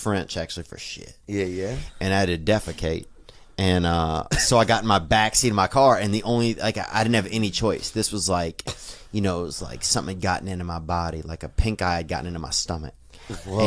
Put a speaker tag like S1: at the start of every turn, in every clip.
S1: French actually for shit.
S2: Yeah.
S1: And I had to defecate. And so I got in my back seat of my car, and the only, like, I didn't have any choice. This was like, you know, it was like something had gotten into my body, like a pink eye had gotten into my stomach. Whoa.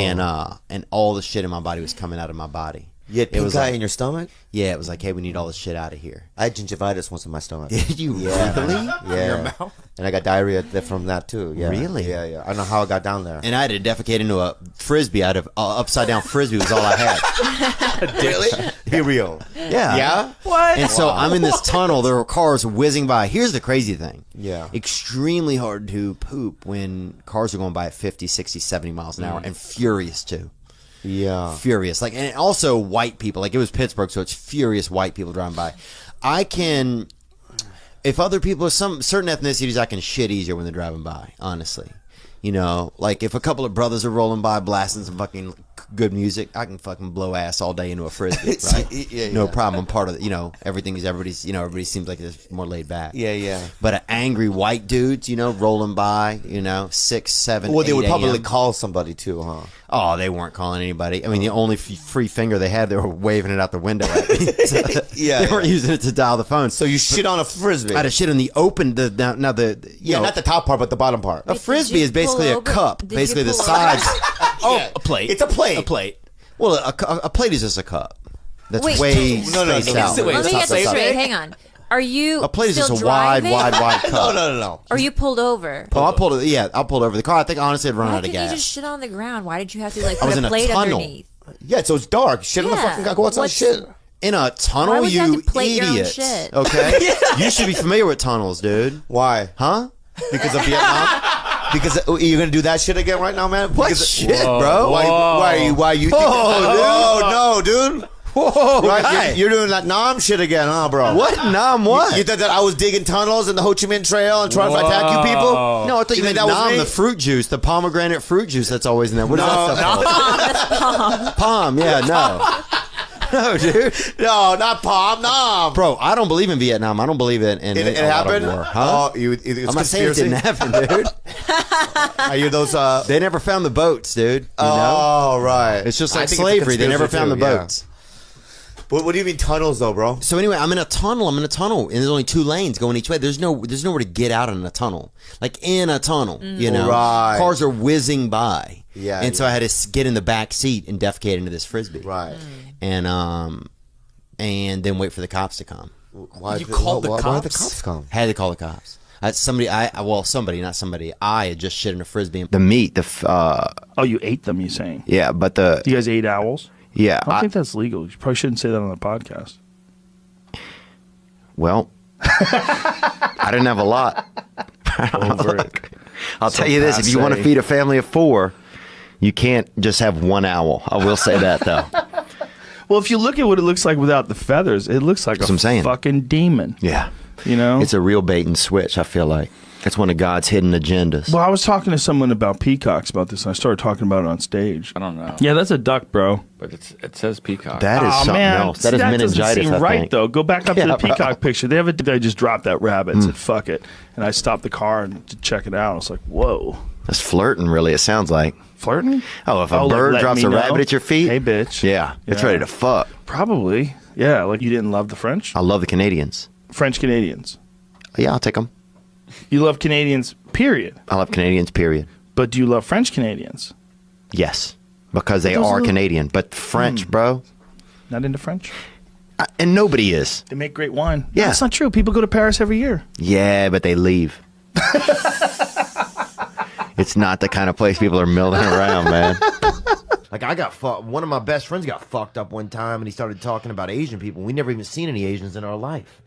S1: And all the shit in my body was coming out of my body.
S2: You had pink eye in your stomach?
S1: Yeah, it was like, hey, we need all this shit out of here.
S2: I had gingivitis once in my stomach.
S1: Did you really?
S2: Yeah.
S3: In your mouth?
S2: And I got diarrhea from that too. Yeah.
S1: Really?
S2: Yeah. I don't know how I got down there.
S1: And I had to defecate into a frisbee. I had an upside down frisbee was all I had.
S2: Really? Be real.
S1: Yeah.
S2: Yeah?
S3: What?
S1: And so I'm in this tunnel. There were cars whizzing by. Here's the crazy thing.
S2: Yeah.
S1: Extremely hard to poop when cars are going by at 50, 60, 70 miles an hour, and furious too.
S2: Yeah.
S1: Furious. Like, and also white people. Like, it was Pittsburgh, so it's furious white people driving by. I can, if other people, some certain ethnicities, I can shit easier when they're driving by, honestly. You know, like if a couple of brothers are rolling by blasting some fucking good music, I can fucking blow ass all day into a frisbee, right? No problem. I'm part of it. You know, everybody seems like it's more laid back.
S2: Yeah.
S1: But an angry white dudes, you know, rolling by, you know, 6, 7,
S2: Well, they
S1: 8
S2: would probably
S1: a.m.
S2: call somebody too, huh?
S1: Oh, they weren't calling anybody. I mean, the only free finger they had, they were waving it out the window at me. So they weren't using it to dial the phone.
S2: So you shit on a frisbee.
S1: I had to shit on the open, not
S2: the top part, but the bottom part.
S1: A frisbee is basically a cup. Basically the sides.
S2: A plate. It's a plate.
S1: A plate. Well, a plate is just a cup. That's
S4: Wait,
S1: way
S2: no.
S1: spaced out.
S4: Let me get this straight. Hang on. Are you
S1: A plate is
S4: still
S1: just a
S4: driving?
S1: wide cup.
S2: No.
S4: Or you pulled over?
S1: Oh, I pulled over the car. I think honestly I'd run
S4: Why
S1: out of
S4: couldn't
S1: gas.
S4: you just shit on the ground? Why did you have to like
S1: I was
S4: put
S1: in
S4: a
S1: a
S4: plate
S1: tunnel.
S4: underneath?
S2: Yeah, so it's dark. Shit on the fucking guy. Go outside shit.
S1: In a tunnel,
S4: Why would you have to plate your own
S1: idiots.
S4: shit?
S1: Okay? You should be familiar with tunnels, dude.
S2: Why?
S1: Huh?
S2: Because of Vietnam? Because you're gonna do that shit again right now, man?
S1: What
S2: Because
S1: shit, bro?
S2: Why you think no, dude.
S1: Whoa,
S2: Right,
S1: guy.
S2: you're doing that Nam shit again, huh, bro?
S1: What? Nam what?
S2: You thought that I was digging tunnels in the Ho Chi Minh Trail and trying to attack you people?
S1: No, I thought you meant
S2: that was
S1: Nam,
S2: me?
S1: the fruit juice, the pomegranate fruit juice that's always in there. What is that stuff called? Palm, yeah, no. No, dude.
S2: No, not Palm, Nam.
S1: Bro, I don't believe in Vietnam. I don't believe in
S2: It
S1: a lot of
S2: happened?
S1: war. Huh?
S2: Oh, it's
S1: I'm not saying it didn't happen, dude.
S2: Are you those,
S1: They never found the boats, dude. You know?
S2: Oh, right.
S1: It's just
S2: I
S1: like
S2: think it's a
S1: slavery. They never
S2: conspiracy
S1: found the
S2: too, yeah.
S1: boats.
S2: What do you mean tunnels, though, bro?
S1: So anyway, I'm in a tunnel, and there's only 2 lanes going each way. There's nowhere to get out in a tunnel. Like in a tunnel, you know.
S2: Right.
S1: Cars are whizzing by.
S2: Yeah,
S1: And so I had to get in the back seat and defecate into this frisbee.
S2: Right.
S1: And then wait for the cops to come.
S2: Why
S3: You called the
S2: Why did the
S3: cops?
S2: cops come?
S1: Had to call the cops. I had just shit in a frisbee. The meat,
S5: Oh, you ate them, you saying?
S1: yeah, but
S5: You guys ate owls?
S1: yeah.
S5: I don't think that's legal. You probably shouldn't say that on the podcast.
S1: Well, I didn't have a lot.
S5: Over it.
S1: I'll tell you this: if you want to
S5: passe.
S1: feed a family of 4, you can't just have one owl. I will say that though.
S5: Well, if you look at what it looks like without the feathers, it looks like
S1: That's what I'm saying.
S5: fucking demon.
S1: Yeah,
S5: You know?
S1: it's a real bait and switch. I feel like that's one of God's hidden agendas.
S5: Well, I was talking to someone about peacocks about this, and I started talking about it on stage.
S3: I don't know.
S5: Yeah, that's a duck, bro.
S3: But it says peacock.
S1: That is
S5: Aw,
S1: something
S5: man.
S1: else. That
S5: See,
S1: is
S5: doesn't
S1: meningitis.
S5: seem
S1: I
S5: right,
S1: think.
S5: though. Go back up to
S1: Yeah,
S5: the
S1: bro.
S5: peacock picture. They have a. I just dropped that rabbit and said, fuck it. And I stopped the car and to check it out. I was like, whoa.
S1: That's flirting, really. It sounds like.
S5: Flirting?
S1: Oh, if a
S5: like,
S1: bird
S5: let
S1: drops
S5: me
S1: a
S5: know.
S1: rabbit at your feet,
S5: Hey, bitch.
S1: yeah, it's
S5: Yeah.
S1: ready to fuck.
S5: Probably. Yeah, like you didn't love the French?
S1: I love the Canadians.
S5: French Canadians.
S1: Yeah, I'll take them.
S5: You love Canadians, period.
S1: I love Canadians. Period.
S5: But do you love French Canadians?
S1: Yes, because they
S5: Those
S1: are
S5: are-
S1: Canadian. But French, bro,
S5: Not into French?
S1: and nobody is.
S5: They make great wine.
S1: Yeah.
S5: That's not true. People go to Paris every year.
S1: Yeah, but they leave. It's not the kind of place people are milling around, man. Like I got one of my best friends got fucked up one time, and he started talking about Asian people. We never even seen any Asians in our life.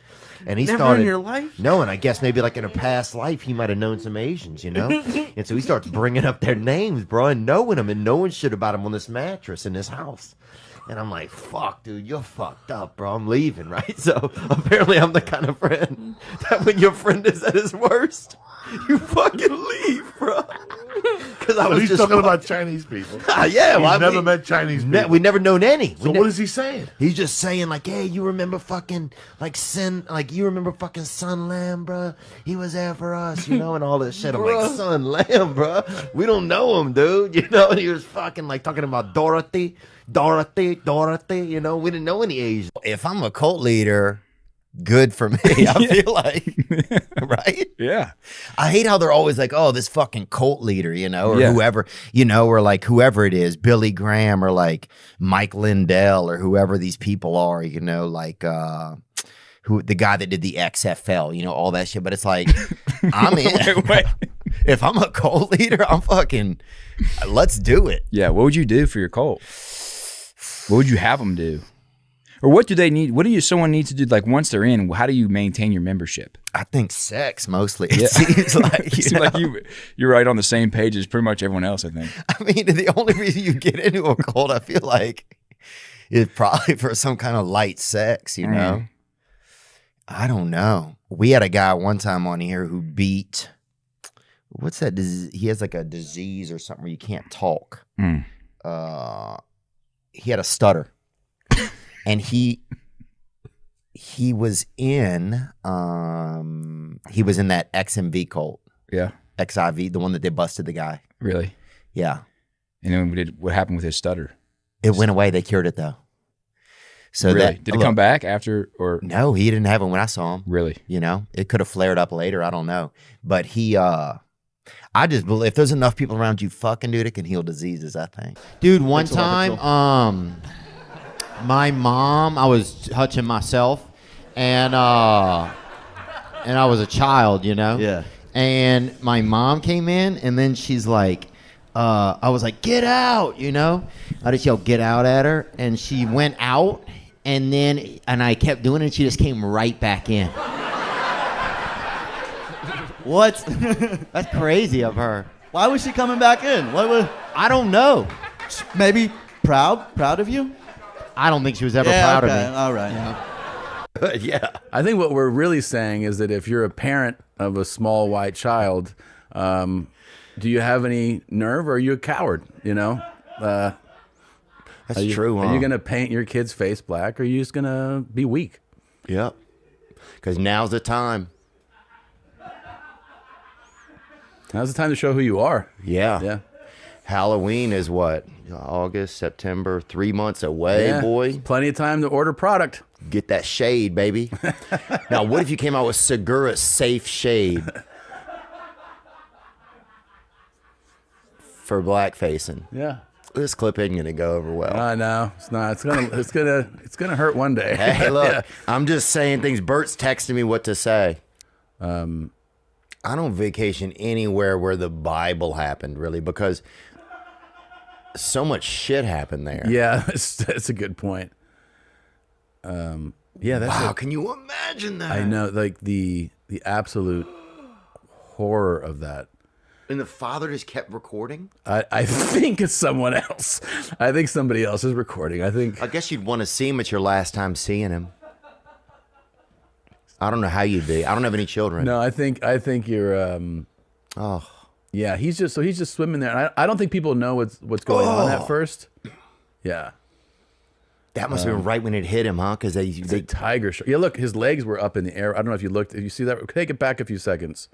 S1: And he
S3: Never
S1: started
S3: in your life?
S1: No, and I guess maybe like in a past life he might have known some Asians, you know. And so he starts bringing up their names, bro, and knowing them and knowing shit about them on this mattress in this house. And I'm like, fuck, dude, you're fucked up, bro. I'm leaving, right? So apparently I'm the kind of friend that when your friend is at his worst, You fucking leave, bro. Because I
S3: So
S1: was
S3: he's
S1: just
S3: talking about Chinese people.
S1: yeah,
S3: He's never met Chinese people.
S1: We never known any.
S3: So what is he saying?
S1: He's just saying like, hey, you remember fucking you remember fucking Sun Lam, bro? He was there for us, and all this shit. I'm like, Sun Lam, bro? We don't know him, dude. And he was fucking like talking about Dorothy. We didn't know any Asians. If I'm a cult leader, good for me. I feel like, right?
S6: Yeah.
S1: I hate how they're always like, oh, this fucking cult leader, or
S6: Yeah.
S1: whoever, or like whoever it is, Billy Graham or like Mike Lindell or whoever these people are, like who the guy that did the XFL, all that shit. But it's like, I'm in.
S6: Wait.
S1: If I'm a cult leader, I'm fucking, let's do it.
S6: Yeah. What would you do for your cult? What would you have them do? Or what do they need? What do someone need to do? Like once they're in, how do you maintain your membership?
S1: I think sex mostly. It seems like,
S6: It seems like you're right on the same page as pretty much everyone else, I think.
S1: I mean, the only reason you get into a cult, I feel like, is probably for some kind of light sex, I don't know. We had a guy one time on here who beat, what's that? He has like a disease or something where you can't talk. He had a stutter. And he was in that XMV cult.
S6: Yeah.
S1: XIV, the one that they busted the guy.
S6: Really?
S1: Yeah.
S6: And then what happened with his stutter?
S1: It went away. They cured it though. So
S6: really? Did it come back after or
S1: no, he didn't have it when I saw him.
S6: Really?
S1: It could have flared up later. I don't know. But I just believe if there's enough people around you fucking, dude, it can heal diseases, I think.
S2: Dude, one time, my mom, I was touching myself, and I was a child,
S1: Yeah.
S2: And my mom came in, and then she's like, I was like, get out, I just yelled, get out at her, and she went out, and I kept doing it, and she just came right back in.
S7: What?
S2: That's crazy of her.
S7: Why was she coming back in?
S2: I don't know.
S7: Maybe proud of you?
S2: I don't think she was ever proud of me.
S7: All right.
S1: Yeah.
S8: I think what we're really saying is that if you're a parent of a small white child, do you have any nerve or are you a coward?
S1: That's true, huh?
S8: Are you going to paint your kid's face black or are you just going to be weak?
S1: Yep. Because now's the time.
S8: Now's the time to show who you are.
S1: Yeah.
S8: Yeah.
S1: Halloween is what? August, September, 3 months away,
S8: Yeah.
S1: boy.
S8: Plenty of time to order product.
S1: Get that shade, baby. Now, what if you came out with Segura Safe Shade for blackfacing?
S8: Yeah.
S1: This clip isn't gonna go over well.
S8: I know. It's not. It's gonna hurt one day.
S1: Hey, look,
S8: Yeah.
S1: I'm just saying things. Bert's texting me what to say. I don't vacation anywhere where the Bible happened, really, because so much shit happened there.
S8: Yeah, that's a good point. Yeah, that's
S1: Wow, can you imagine that?
S8: I know, like the absolute horror of that.
S1: And the father just kept recording?
S8: I think it's someone else. I think somebody else is recording. I
S1: guess you'd want to see him at your last time seeing him. I don't know how you'd be. I don't have any children.
S8: No, I think you're. Yeah, he's just swimming there. And I don't think people know what's going on at first. Yeah,
S1: that must have been right when it hit him, huh? Because they
S8: tiger shark. Yeah, look, his legs were up in the air. I don't know if you looked. If you see that, take it back a few seconds.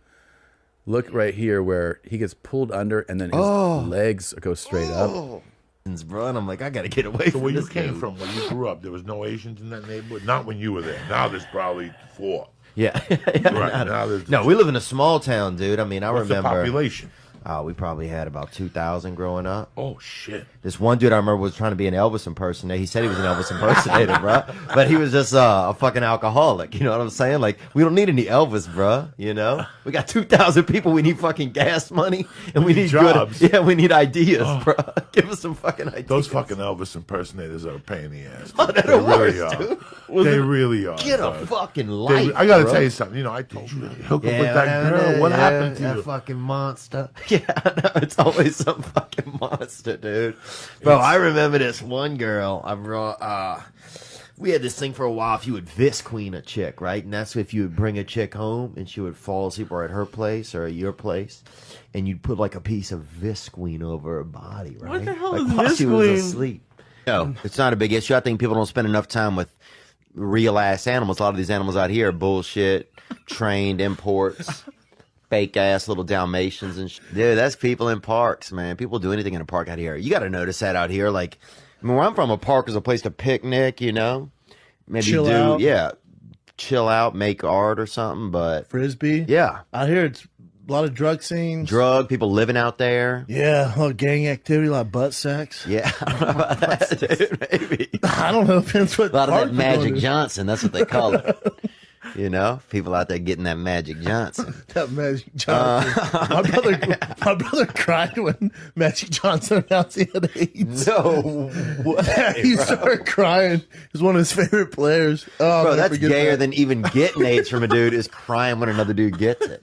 S8: Look right here where he gets pulled under and then his legs go straight up.
S1: Bro, and I'm like, I gotta get away from
S3: where you
S1: this
S3: came
S1: dude.
S3: from, when you grew up, there was no Asians in that neighborhood? Not when you were there. Now there's probably 4.
S2: Yeah.
S3: Right, now there's...
S2: No, we live in a small town, dude. I mean, I
S3: What's the
S2: remember.
S3: population?
S2: We probably had about 2,000 growing up.
S3: Oh, shit.
S2: This one dude I remember was trying to be an Elvis impersonator. He said he was an Elvis impersonator, bro. But he was just a fucking alcoholic. You know what I'm saying? Like, we don't need any Elvis, bro. We got 2,000 people. We need fucking gas money. And we need
S3: jobs.
S2: good. Yeah, we need ideas, bro. Give us some fucking ideas.
S3: Those fucking Elvis impersonators are a pain in the ass.
S2: Oh, they're
S3: They
S2: the
S3: really
S2: worst,
S3: are.
S2: dude.
S3: They really are.
S2: Get a
S3: dog.
S2: fucking life.
S3: I gotta
S2: bro.
S3: tell you something. I told you to hook up
S2: Yeah,
S3: with that girl. What happened to
S2: that
S3: you?
S2: fucking monster. Yeah, I know. It's always some fucking monster, dude. Bro, I remember this one girl. We had this thing for a while. If you would Visqueen a chick, right? And that's if you would bring a chick home and she would fall asleep or at her place or at your place, and you'd put like a piece of Visqueen over her body, right?
S9: What the hell
S2: like
S9: is
S2: while she was
S9: Visqueen?
S2: asleep.
S1: No, it's not a big issue. I think people don't spend enough time with real ass animals. A lot of these animals out here are bullshit, trained imports, fake ass little Dalmatians and dude, that's people in parks, man. People do anything in a park out here. You got to notice that out here. Like, I mean, where I'm from, a park is a place to picnic, you know? Maybe
S9: Chill out.
S1: Yeah, chill out, make art or something, but
S9: Frisbee.
S1: yeah.
S9: Out here, it's a lot of drug scenes.
S1: People living out there.
S9: Yeah, a lot of gang activity, a lot of butt sex.
S1: Yeah, I don't know about that, dude. Maybe.
S9: I don't know. Depends what
S1: A lot of
S9: park
S1: that
S9: you're going
S1: Magic
S9: to.
S1: Johnson, that's what they call it. You know, people out there getting that Magic Johnson.
S9: That Magic Johnson. My brother cried when Magic Johnson announced he had AIDS.
S1: No way,
S9: He started crying. He was one of his favorite players. Oh, I'll
S1: bro,
S9: never
S1: that's
S9: forget
S1: gayer
S9: that.
S1: than even getting AIDS from a dude is crying when another dude gets it.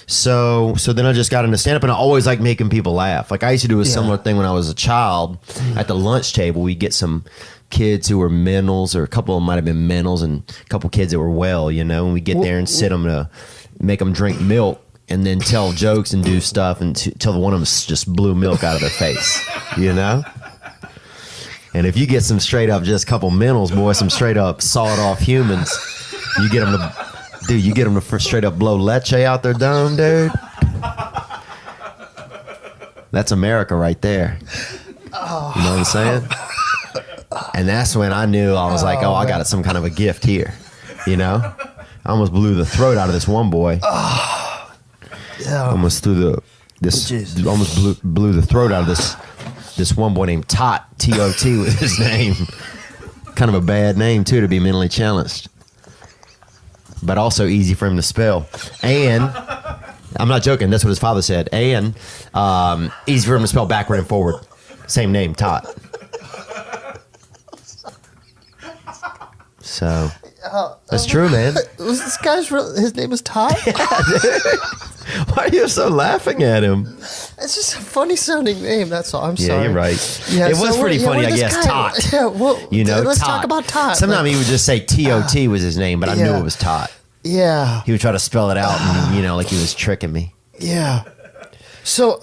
S2: So then I just got into stand up, and I always like making people laugh. Like I used to do a similar thing when I was a child. At the lunch table, we'd get some kids who were mentals, or a couple of them might have been mentals, and a couple kids that were well, you know, and we get there and sit them to make them drink milk and then tell jokes and do stuff until one of them just blew milk out of their face, you know? And if you get some straight up just couple mentals, boy, some straight up sawed off humans, you get them to straight up blow leche out their dome, dude. That's America right there. You know what I'm saying? And that's when I knew I was like, oh, I got some kind of a gift here. You know? I almost blew the throat out of this one boy. Almost blew the throat out of this one boy named Tot. T-O-T was his name. Kind of a bad name too to be mentally challenged. But also easy for him to spell. And I'm not joking, that's what his father said. And easy for him to spell backward and forward. Same name, Tot. So that's true, man.
S9: Was this guy's his name was Todd?
S2: Why are you so laughing at him?
S9: It's just a funny sounding name. That's all. I'm
S2: Yeah,
S9: sorry.
S2: you're right.
S9: Yeah,
S2: it was
S9: so
S2: pretty funny,
S9: where
S2: I
S9: this
S2: guess.
S9: guy-
S2: Tot.
S9: Yeah, well,
S2: You know,
S9: let's
S2: Tot.
S9: talk about Tot.
S2: Sometimes he would just say T-O-T was his name, but I knew
S9: Yeah.
S2: it was Tot.
S9: Yeah,
S2: He would try to spell it out, and, you know, like he was tricking me.
S9: yeah. So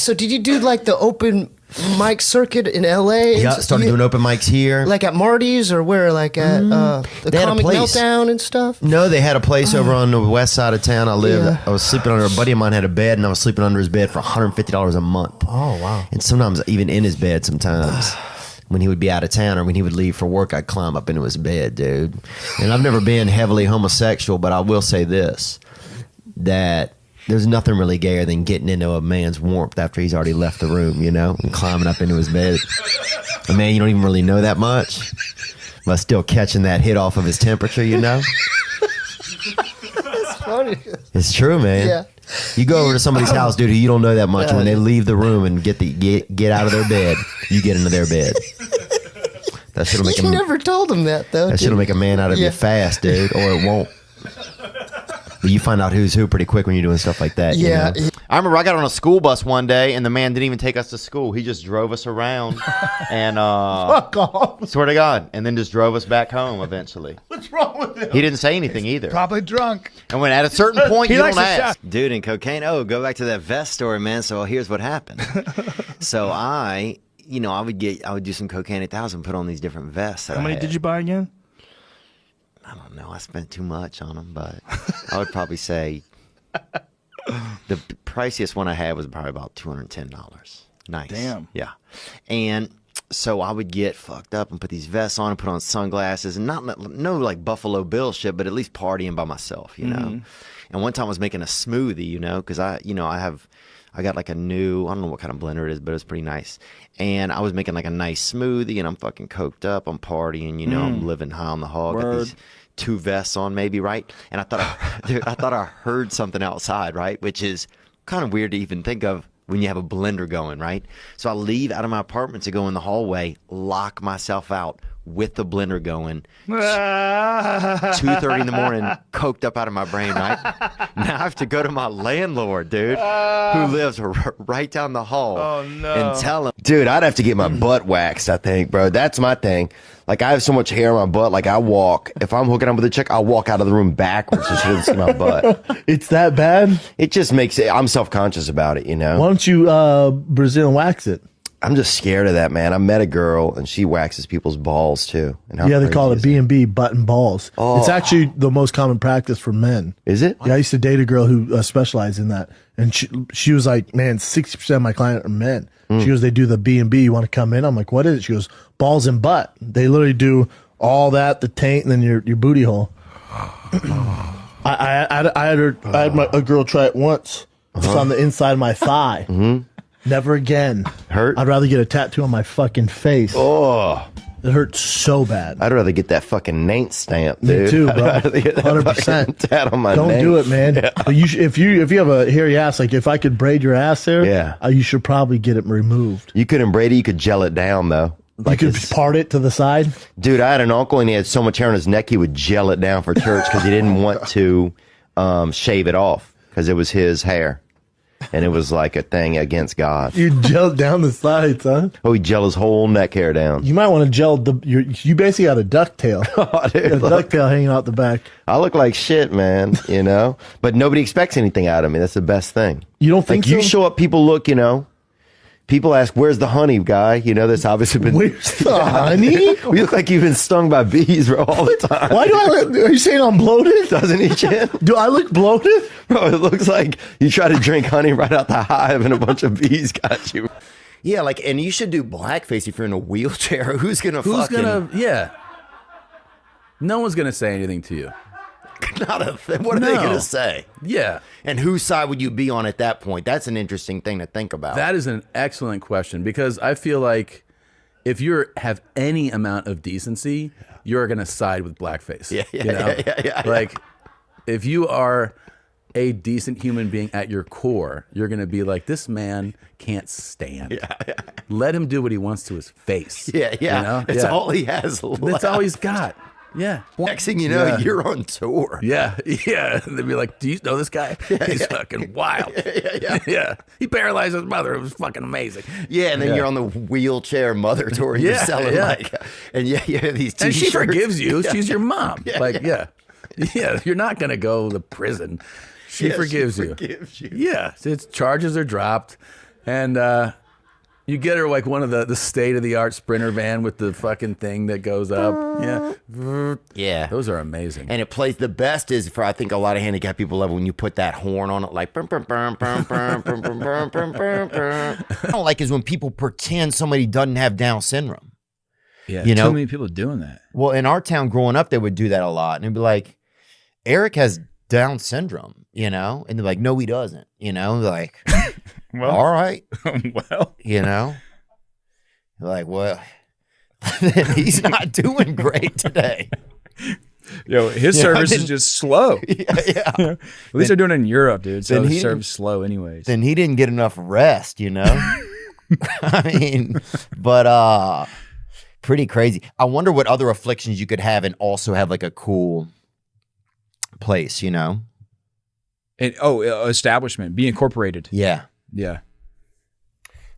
S9: did you do like the open mic circuit in L.A.?
S2: Yeah, started doing open mics here.
S9: like at Marty's or where? Like at the
S2: They had a
S9: Comic
S2: place.
S9: Meltdown and stuff.
S2: No, they had a place over on the west side of town. I lived.
S9: Yeah.
S2: I was sleeping under. A buddy of mine had a bed, and I was sleeping under his bed for $150 a month.
S9: Oh wow.
S2: And sometimes even in his bed, sometimes when he would be out of town or when he would leave for work, I'd climb up into his bed, dude. And I've never been heavily homosexual, but I will say this: that there's nothing really gayer than getting into a man's warmth after he's already left the room, you know, and climbing up into his bed. A man you don't even really know that much, but still catching that hit off of his temperature, you know.
S9: It's funny.
S2: It's true, man.
S9: Yeah.
S2: You go over to somebody's house, dude, who you don't know that much. When they leave the room and get out of their bed, you get into their bed. That shit'll make
S9: You never told him that though.
S2: that
S9: did
S2: shit'll
S9: you?
S2: make a man out of
S9: Yeah.
S2: you fast, dude, or it won't. But you find out who's who pretty quick when you're doing stuff like that.
S9: Yeah.
S2: You know?
S1: I remember I got on a school bus one day, and the man didn't even take us to school. He just drove us around, and
S9: Fuck off.
S1: swear to God, and then just drove us back home eventually.
S9: What's wrong with him?
S1: He didn't say anything either.
S10: Probably drunk.
S1: And when at a certain point,
S10: He
S1: you
S10: likes
S1: don't
S10: to
S1: ask.
S10: shout.
S1: Dude, in cocaine, go back to that vest story, man. So here's what happened. So I would do some cocaine at the house and put on these different vests.
S5: How many did you buy again?
S1: I don't know. I spent too much on them, but I would probably say the priciest one I had was probably about $210. Nice.
S5: Damn.
S1: Yeah. And so I would get fucked up and put these vests on and put on sunglasses and no like Buffalo Bill shit, but at least partying by myself, you know. And one time I was making a smoothie, you know, because I got like a new, I don't know what kind of blender it is, but it's pretty nice. And I was making like a nice smoothie, and I'm fucking coked up, I'm partying, you know, I'm living high on the hog. Got these 2 vests on, maybe, right? And I thought I heard something outside, right? Which is kind of weird to even think of when you have a blender going, right? So I leave out of my apartment to go in the hallway, lock myself out, with the blender going. 2:30 in the morning, coked up out of my brain, right? Now I have to go to my landlord, dude, who lives right down the hall.
S5: Oh, no.
S1: And tell him.
S2: Dude, I'd have to get my butt waxed, I think, bro. That's my thing. Like, I have so much hair on my butt. Like, I walk. If I'm hooking up with a chick, I'll walk out of the room backwards so she doesn't see my butt.
S9: It's that bad?
S2: It just makes it, I'm self-conscious about it, you know?
S9: Why don't you Brazilian wax it?
S2: I'm just scared of that, man. I met a girl, and she waxes people's balls, too. And how
S9: Yeah, they call it
S2: crazy is
S9: B&B, butt and balls.
S2: Oh.
S9: It's actually the most common practice for men.
S2: Is it?
S9: Yeah, I used to date a girl who specialized in that. And she was like, man, 60% of my clients are men. She goes, they do the B&B. You want to come in? I'm like, what is it? She goes, balls and butt. They literally do all that, the taint, and then your booty hole. I had a girl try it once. It's on the inside of my thigh. Never again.
S2: Hurt?
S9: I'd rather get a tattoo on my fucking face.
S2: Oh.
S9: It hurts so bad.
S2: I'd rather get that fucking name stamp,
S9: Me
S2: dude.
S9: too, bro.
S2: I'd rather get that
S9: 100%.
S2: fucking tat on my
S9: Don't
S2: name.
S9: do it, man. But if you have a hairy ass, like if I could braid your ass there,
S2: Yeah.
S9: you should probably get it removed.
S2: You couldn't braid it, you could gel it down, though. Like
S9: you could part it to the side.
S2: Dude, I had an uncle and he had so much hair on his neck he would gel it down for church because he didn't want to shave it off because it was his hair. And it was like a thing against God.
S9: You gel down the sides, huh?
S2: Oh, he gel his whole neck hair down.
S9: You might want to gel you basically got a ducktail.
S2: Oh, dude,
S9: You got a
S2: look.
S9: ducktail hanging out the back.
S2: I look like shit, man, you know? But nobody expects anything out of me. That's the best thing.
S9: You don't think
S2: like, you
S9: so?
S2: show up, people look, you know. People ask, where's the honey, guy? You know, that's obviously been...
S9: Where's the honey?
S2: We look like you've been stung by bees, bro, all the time.
S9: Why do I look? Are you saying I'm bloated?
S2: Doesn't he, Chin?
S9: Do I look bloated?
S2: Bro, it looks like you try to drink honey right out the hive and a bunch of bees got you.
S1: Yeah, like, and you should do blackface if you're in a wheelchair. Who's gonna fucking...
S8: yeah. No one's gonna say anything to you.
S1: Not a thing. What are they gonna say?
S8: Yeah.
S1: And whose side would you be on at that point? That's an interesting thing to think about.
S8: That is an excellent question because I feel like if you have any amount of decency, you're going to side with blackface.
S1: Yeah,
S8: you know?
S1: yeah.
S8: Like, if you are a decent human being at your core, you're going to be like, this man can't stand.
S1: Yeah.
S8: Let him do what he wants to his face.
S1: Yeah.
S8: You know?
S1: It's
S8: Yeah.
S1: all he has left.
S8: That's all he's got. Yeah.
S1: Next thing you know,
S8: Yeah.
S1: you're on tour.
S8: Yeah, yeah. They'd be like, "Do you know this guy? He's fucking wild." Yeah. He paralyzed his mother. It was fucking amazing.
S1: Yeah, and then
S8: Yeah.
S1: you're on the wheelchair mother tour. And you're
S8: Yeah,
S1: selling
S8: yeah.
S1: like, and you have these
S8: And
S1: T-shirts.
S8: she forgives you. She's your mom.
S1: Yeah.
S8: Yeah. You're not gonna go to prison. She forgives you.
S1: Forgives you.
S8: Yeah. Its charges are dropped, and you get her like one of the state of the art Sprinter van with the fucking thing that goes up. Yeah.
S1: Yeah.
S8: Those are amazing.
S1: And it plays the best is for I think a lot of handicapped people love when you put that horn on it like brum, brum, brum, brum, brum, brum, brum, brum, brum, brum, brum. I don't like is when people pretend somebody doesn't have Down syndrome.
S6: Yeah,
S1: You know?
S6: too many people doing that.
S1: Well, in our town growing up, they would do that a lot. And it'd be like, Eric has Down syndrome, you know? And they're like, no, he doesn't. You know, like,
S6: Well,
S1: all right.
S6: well,
S1: You know? Like, well, he's not doing great today.
S6: yo, his
S1: Yeah,
S6: service
S1: I
S6: is
S1: didn't-
S6: just slow.
S1: Yeah.
S6: At least they're doing it in Europe, dude. So
S1: then
S6: the
S1: he
S6: service is slow, anyways.
S1: Then he didn't get enough rest, you know? I mean, but pretty crazy. I wonder what other afflictions you could have and also have like a cool place, you know?
S6: And, establishment, be incorporated.
S1: Yeah.
S6: Yeah.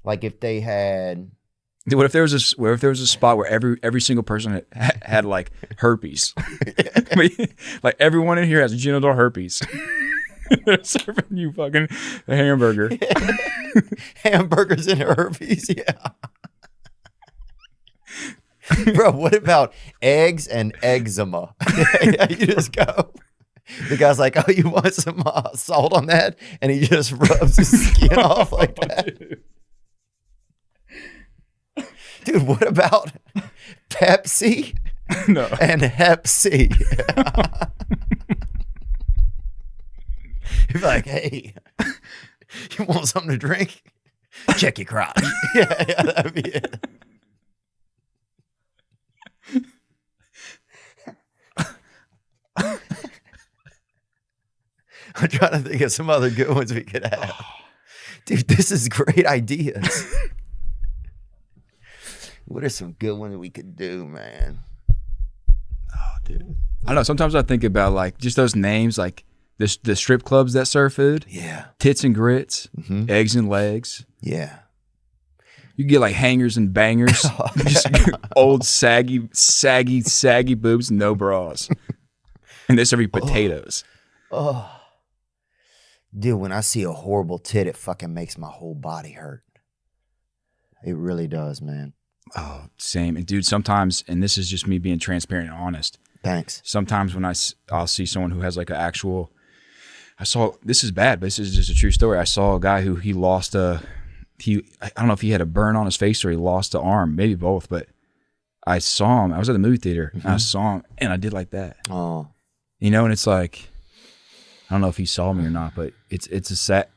S1: Like if they had
S6: Dude, what if there was a spot where every single person had like herpes? Like everyone in here has genital herpes. They're serving you fucking a hamburger.
S1: hamburgers and herpes, yeah. Bro, what about eggs and eczema? Yeah, you just go. The guy's like, oh, you want some salt on that? And he just rubs his skin off like that. Dude, what about Pepsi
S6: No.
S1: and Hep C? You're like, hey, you want something to drink? Check your crotch. Yeah, that'd be it. I'm trying to think of some other good ones we could have. Dude, this is great ideas.
S2: What are some good ones we could do, man?
S6: Dude. I don't know. Sometimes I think about like just those names, like the strip clubs that serve food.
S2: Yeah.
S6: Tits and grits, eggs and legs.
S2: Yeah.
S6: You get like hangers and bangers, just old saggy boobs, no bras, and they serve you potatoes.
S2: Oh, dude, when I see a horrible tit, it fucking makes my whole body hurt. It really does, man.
S6: Oh, same. And dude, sometimes, and this is just me being transparent and honest.
S2: Thanks.
S6: Sometimes when I'll see someone who has like an actual, this is bad, but this is just a true story. I saw a guy who he lost I don't know if he had a burn on his face or he lost an arm, maybe both, but I saw him. I was at the movie theater and I saw him and I did like that.
S2: Oh,
S6: you know, and it's like, I don't know if he saw me or not, but it's a sad,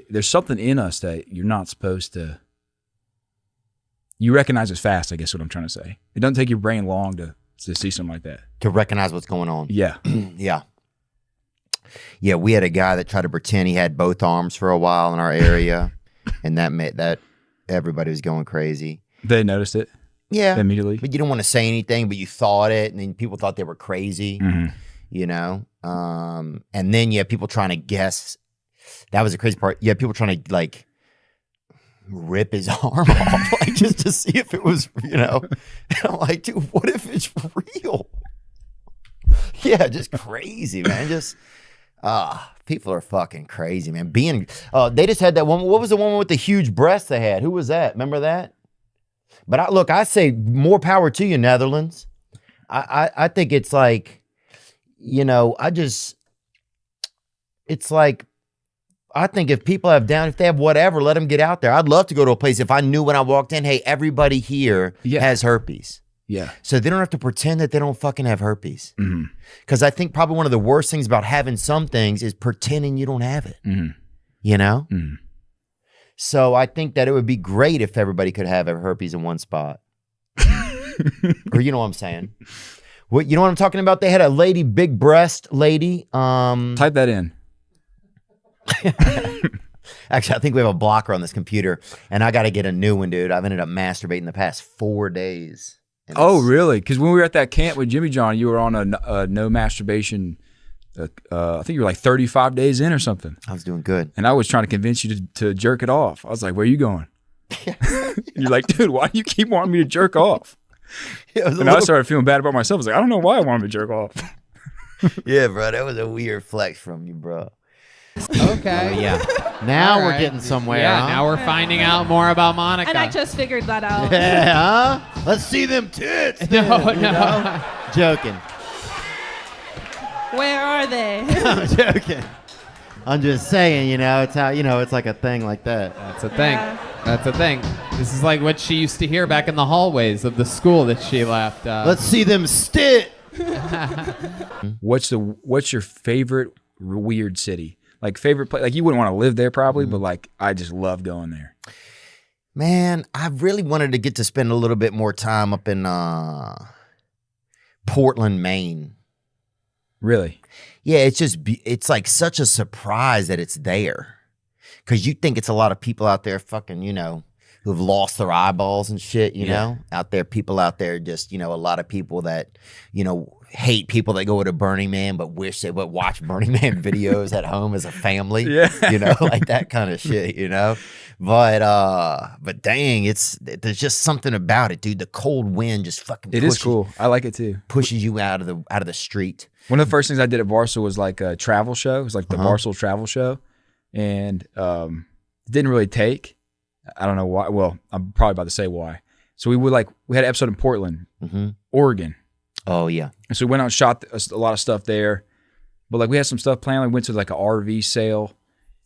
S6: there's something in us that you're not supposed to, you recognize it fast, I guess what I'm trying to say. It doesn't take your brain long to see something like that.
S2: To recognize what's going on.
S6: Yeah.
S2: Yeah. Yeah, we had a guy that tried to pretend he had both arms for a while in our area. And that made that everybody was going crazy.
S6: They noticed it.
S2: Yeah.
S6: Immediately.
S2: But you don't want to say anything, but you thought it, and then people thought they were crazy. You know? And then you have people trying to guess. That was the crazy part. You have people trying to like rip his arm off, like just to see if it was, you know. And I'm like, dude, what if it's real? Yeah, just crazy, man. Just people are fucking crazy, man. They just had that one. What was the one with the huge breasts they had? Who was that? Remember that? But I say more power to you, Netherlands. I think it's like, you know, it's like, I think if people if they have whatever, let them get out there. I'd love to go to a place if I knew when I walked in, hey, everybody here has herpes.
S6: Yeah.
S2: So they don't have to pretend that they don't fucking have herpes. Because I think probably one of the worst things about having some things is pretending you don't have it. You know? So I think that it would be great if everybody could have herpes in one spot. Or you know what I'm saying? You know what I'm talking about? They had a lady, big breast lady.
S6: Type that in.
S2: Actually, I think we have a blocker on this computer, and I got to get a new one, dude. I've ended up masturbating the past 4 days.
S6: Oh, really? Because when we were at that camp with Jimmy John, you were on a no masturbation. I think you were like 35 days in or something.
S2: I was doing good.
S6: And I was trying to convince you to jerk it off. I was like, where are you going? You're like, dude, why do you keep wanting me to jerk off? And I started feeling bad about myself. I was like, I don't know why I wanted to jerk off.
S2: Yeah, bro. That was a weird flex from you, bro.
S10: Okay.
S1: Yeah. Now
S10: All
S1: we're
S10: right.
S1: getting somewhere.
S10: Yeah,
S1: huh?
S10: now we're finding out more about Monica.
S11: And I just figured that out.
S1: Yeah, huh? Let's see them tits.
S10: No.
S1: Joking.
S11: Where are they?
S1: I'm joking. I'm just saying, you know, it's how, you know, it's like a thing like that.
S10: That's a thing. That's a thing. This is like what she used to hear back in the hallways of the school that she left.
S1: Let's see them stit.
S6: What's your favorite weird city? Like favorite place? Like you wouldn't want to live there probably, but like I just love going there.
S2: Man, I really wanted to get to spend a little bit more time up in Portland, Maine.
S6: Really?
S2: Yeah, it's like such a surprise that it's there. Because you think it's a lot of people out there fucking, you know, who've lost their eyeballs and shit, you know? Out there, people out there just, you know, a lot of people that, you know, hate people that go to Burning Man but wish they would watch Burning Man videos at home as a family.
S6: Yeah.
S2: You know, like that kind of shit, you know? But dang, there's just something about it, dude. The cold wind just fucking
S6: It is cool. I like it too.
S2: Pushes you out of the street.
S6: One of the first things I did at Barstool was like a travel show. It was like the Barstool travel show. And it didn't really take. I don't know why. Well, I'm probably about to say why. So we had an episode in Portland, Oregon.
S2: Oh, yeah.
S6: And so we went out and shot a lot of stuff there. But like we had some stuff planned. We went to like an RV sale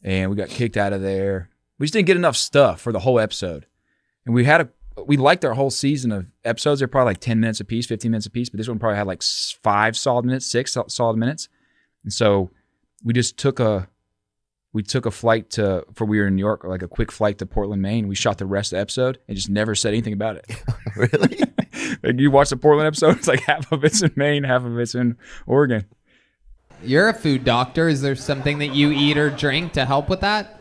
S6: and we got kicked out of there. We just didn't get enough stuff for the whole episode. And we liked our whole season of episodes. They're probably like 10 minutes a piece, 15 minutes a piece. But this one probably had like 5 solid minutes, 6 solid minutes. And so we just took a flight we were in New York, like a quick flight to Portland, Maine. We shot the rest of the episode and just never said anything about it.
S2: Really?
S6: Like you watch the Portland episode, it's like half of it's in Maine, half of it's in Oregon.
S10: You're a food doctor. Is there something that you eat or drink to help with that?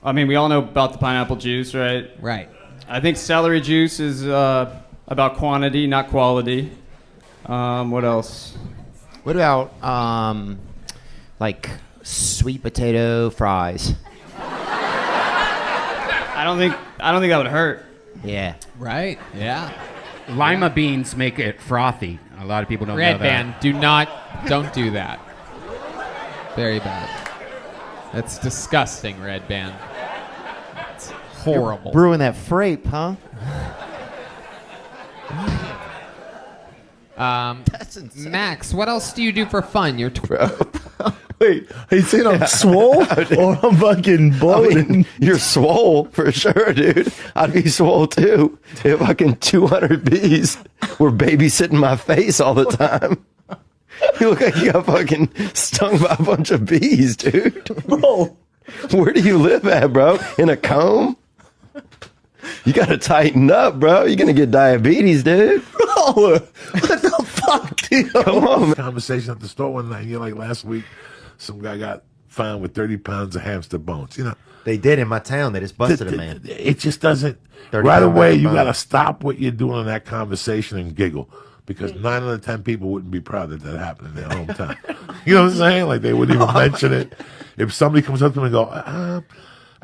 S12: I mean, we all know about the pineapple juice, right?
S10: Right.
S12: I think celery juice is about quantity, not quality. What else?
S13: What about like sweet potato fries?
S12: I don't think that would hurt.
S13: Yeah.
S10: Right? Yeah.
S14: Lima beans make it frothy. A lot of people don't know
S10: Red
S14: that.
S10: band, don't do that. Very bad. That's disgusting, Red band. It's horrible.
S13: Brewing that frape, huh?
S10: Max, what else do you do for fun? You're
S9: Wait, are you saying I'm swole or I'm fucking bloated?
S2: You're swole for sure, dude. I'd be swole too if fucking 200 bees were babysitting my face all the time. You look like you got fucking stung by a bunch of bees, dude.
S9: Bro,
S2: where do you live at, bro? In a comb? You gotta tighten up, bro. You're gonna get diabetes, dude.
S9: Bro, what the fuck, dude?
S2: Come on, man.
S3: Conversation at the store one night. You're like, last week, some guy got found with 30 pounds of hamster bones. You know,
S2: they did in my town. They just busted a man.
S3: It just doesn't. Right away, you gotta stop what you're doing in that conversation and giggle. Because 9 out of 10 people wouldn't be proud that that happened in their hometown. You know what I'm saying? Like, they wouldn't even mention it. If somebody comes up to them and go, are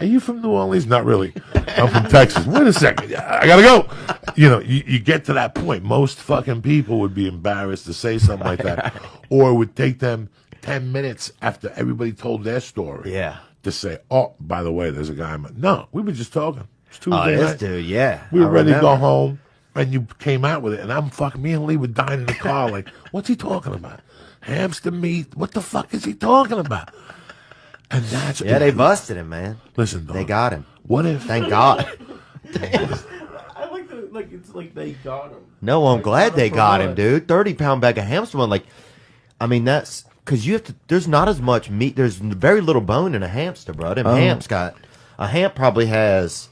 S3: you from New Orleans? Not really. I'm from Texas. Wait a second. I gotta go. You know, you get to that point. Most fucking people would be embarrassed to say something like that. Or it would take them 10 minutes after everybody told their story.
S2: Yeah.
S3: To say, oh, by the way, there's a guy. No, we were just talking. It's Tuesday
S2: Oh, this
S3: night.
S2: dude, yeah.
S3: We were
S2: I
S3: ready to go
S2: remember.
S3: home. And you came out with it, and I'm fucking, me and Lee were dying in the car, like, what's he talking about? Hamster meat? What the fuck is he talking about? And that's
S2: Yeah, they busted him, man.
S3: Listen, dog,
S2: they got him.
S3: What if?
S2: Thank God.
S7: I like the it's like they got him.
S2: No, I'm glad they
S7: for
S2: got
S7: what?
S2: him, dude. 30-pound bag of hamster bone. Like, I mean, that's because you have to. There's not as much meat. There's very little bone in a hamster, bro. Them hamps got a hamp probably has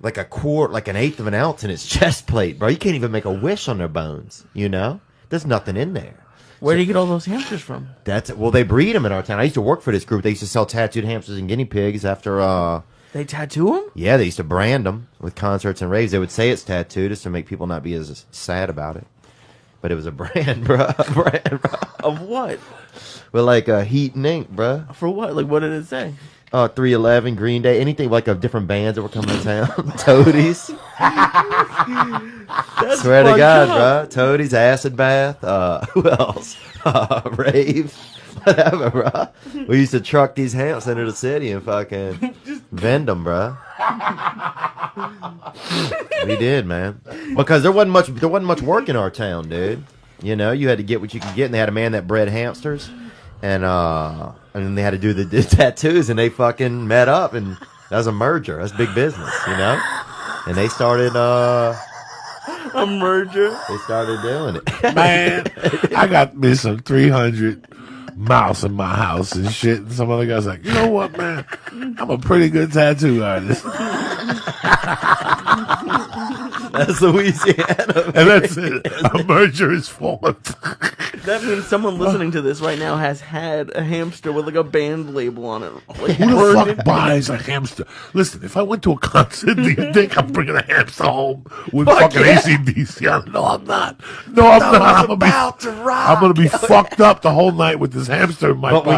S2: like a quart, like an eighth of an ounce in its chest plate, bro. You can't even make a wish on their bones. You know, there's nothing in there.
S7: Where do you get all those hamsters from?
S2: That's it. Well, they breed them in our town. I used to work for this group. They used to sell tattooed hamsters and guinea pigs after.
S7: They tattoo them?
S2: Yeah, they used to brand them with concerts and raves. They would say it's tattooed just to make people not be as sad about it. But it was a brand, bro. A brand, bro.
S7: Of what?
S2: With like heat and ink, bro.
S7: For what? Like, what did it say?
S2: 311, Green Day, anything like of different bands that were coming to town. Toadies. Swear to God, bro. Toadies, Acid Bath. Who else? Rave. Whatever, bro. We used to truck these hamps into the city and fucking vend them, bro. We did, man. Because there wasn't much work in our town, dude. You know, you had to get what you could get, and they had a man that bred hamsters, and then they had to do the tattoos, and they fucking met up, and that was a merger. That's big business, you know. And they started
S7: a merger.
S2: They started doing it.
S3: Man, I got me some 300 mouse in my house and shit. And some other guy's like, you know what, man? I'm a pretty good tattoo artist.
S2: That's Louisiana.
S3: And that's it. A merger is formed.
S7: That means someone listening to this right now has had a hamster with like a band label on it. Like,
S3: Who the fuck buys a hamster? Listen, if I went to a concert, do you think I'm bringing a hamster home with
S2: Fuck
S3: fucking
S2: yeah.
S3: AC/DC? No, I'm not. No, I'm not. I'm gonna be fucked up the whole night with this hamster in my
S2: But
S3: pocket.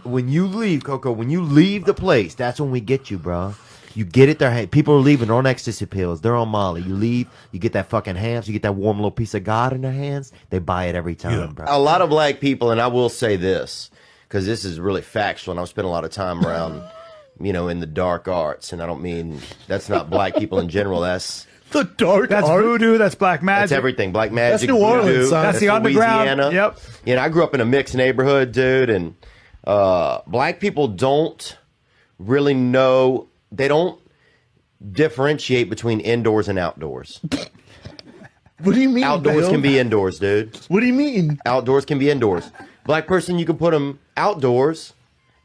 S2: when you leave, Coco, when you leave the place, that's when we get you, bro. You get it there. Hey, people are leaving. They're on ecstasy pills. They're on Molly. You leave. You get that fucking hamster. You get that warm little piece of God in their hands. They buy it every time, bro. A lot of black people, and I will say this, because this is really factual, and I've spent a lot of time around, you know, in the dark arts, and I don't mean that's not black people in general. That's
S9: the dark
S5: That's
S9: art.
S5: voodoo. That's black magic.
S2: That's everything. Black magic.
S9: That's New Orleans,
S2: voodoo,
S9: son.
S5: That's the underground.
S2: Louisiana.
S5: Yep.
S2: You know, I grew up in a mixed neighborhood, dude, and black people don't really know. They don't differentiate between indoors and outdoors.
S9: What do you mean?
S2: Outdoors
S9: Bill?
S2: can be indoors, dude.
S9: What do you mean?
S2: Outdoors can be indoors. Black person, you can put them outdoors,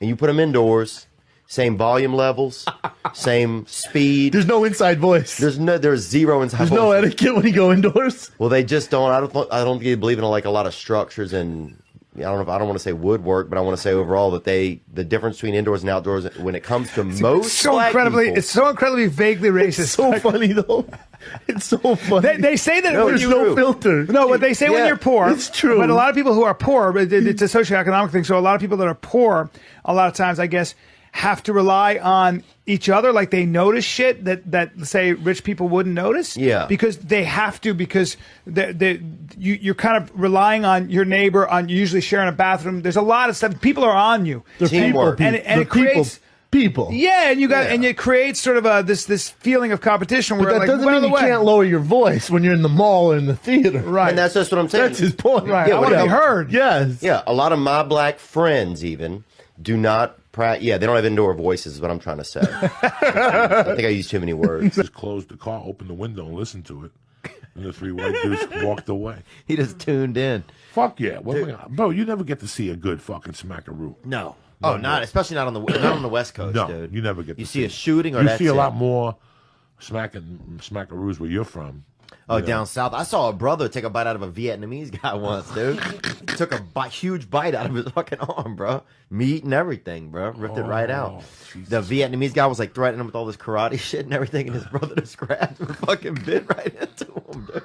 S2: and you put them indoors. Same volume levels, same speed.
S9: There's no inside voice.
S2: There's zero inside
S9: There's
S2: voice.
S9: no etiquette when you go indoors.
S2: Well, they just don't. I don't think they believe in like a lot of structures and I don't want to say woodwork, but I want to say overall that the difference between indoors and outdoors when it comes to most
S15: so
S2: black
S15: incredibly,
S2: people,
S15: it's so incredibly vaguely racist.
S9: It's so funny though. It's so funny.
S15: They say that
S2: No,
S15: when
S2: it's
S15: you
S2: true.
S9: no filter.
S15: No, what they say when
S2: Yeah,
S15: you're poor.
S9: it's true.
S15: But a lot of people who are poor, it's a socioeconomic thing. So a lot of people that are poor, a lot of times, I guess, have to rely on each other. Like they notice shit that say rich people wouldn't notice.
S2: Yeah.
S15: Because they have to, because you're kind of relying on your neighbor, on usually sharing a bathroom. There's a lot of stuff. People are on you.
S9: They're
S2: Teamwork.
S9: people,
S15: And it
S9: the
S15: creates.
S9: people.
S15: Yeah, and and it creates sort of this feeling of competition where
S9: But that
S15: like,
S9: doesn't
S15: by
S9: mean
S15: the
S9: you
S15: way,
S9: can't lower your voice when you're in the mall or in the theater.
S15: right?
S2: and that's just what I'm saying.
S9: That's his point.
S15: Right.
S2: Yeah,
S15: I want to be heard.
S9: Yes.
S2: Yeah, a lot of my black friends even do not they don't have indoor voices, is what I'm trying to say. I think I used too many words.
S3: Just closed the car, opened the window, and listened to it. And the 3 white dudes walked away.
S1: He just tuned in.
S3: Fuck yeah. Bro, you never get to see a good fucking smackaroo.
S1: No.
S3: No,
S1: Oh, not especially not on the West Coast,
S3: No,
S1: dude.
S3: you never get to
S1: You see a
S3: it.
S1: shooting or
S3: you
S1: that's
S3: see a
S1: it.
S3: lot more smackaroos where you're from.
S1: Oh,
S3: you know.
S1: down south. I saw a brother take a bite out of a Vietnamese guy once, dude. Took a huge bite out of his fucking arm, bro. Meat and everything, bro. Ripped it right out.
S3: Jesus.
S1: The Vietnamese guy was like threatening him with all this karate shit and everything, and his brother just grabbed him and fucking bit right into him, dude.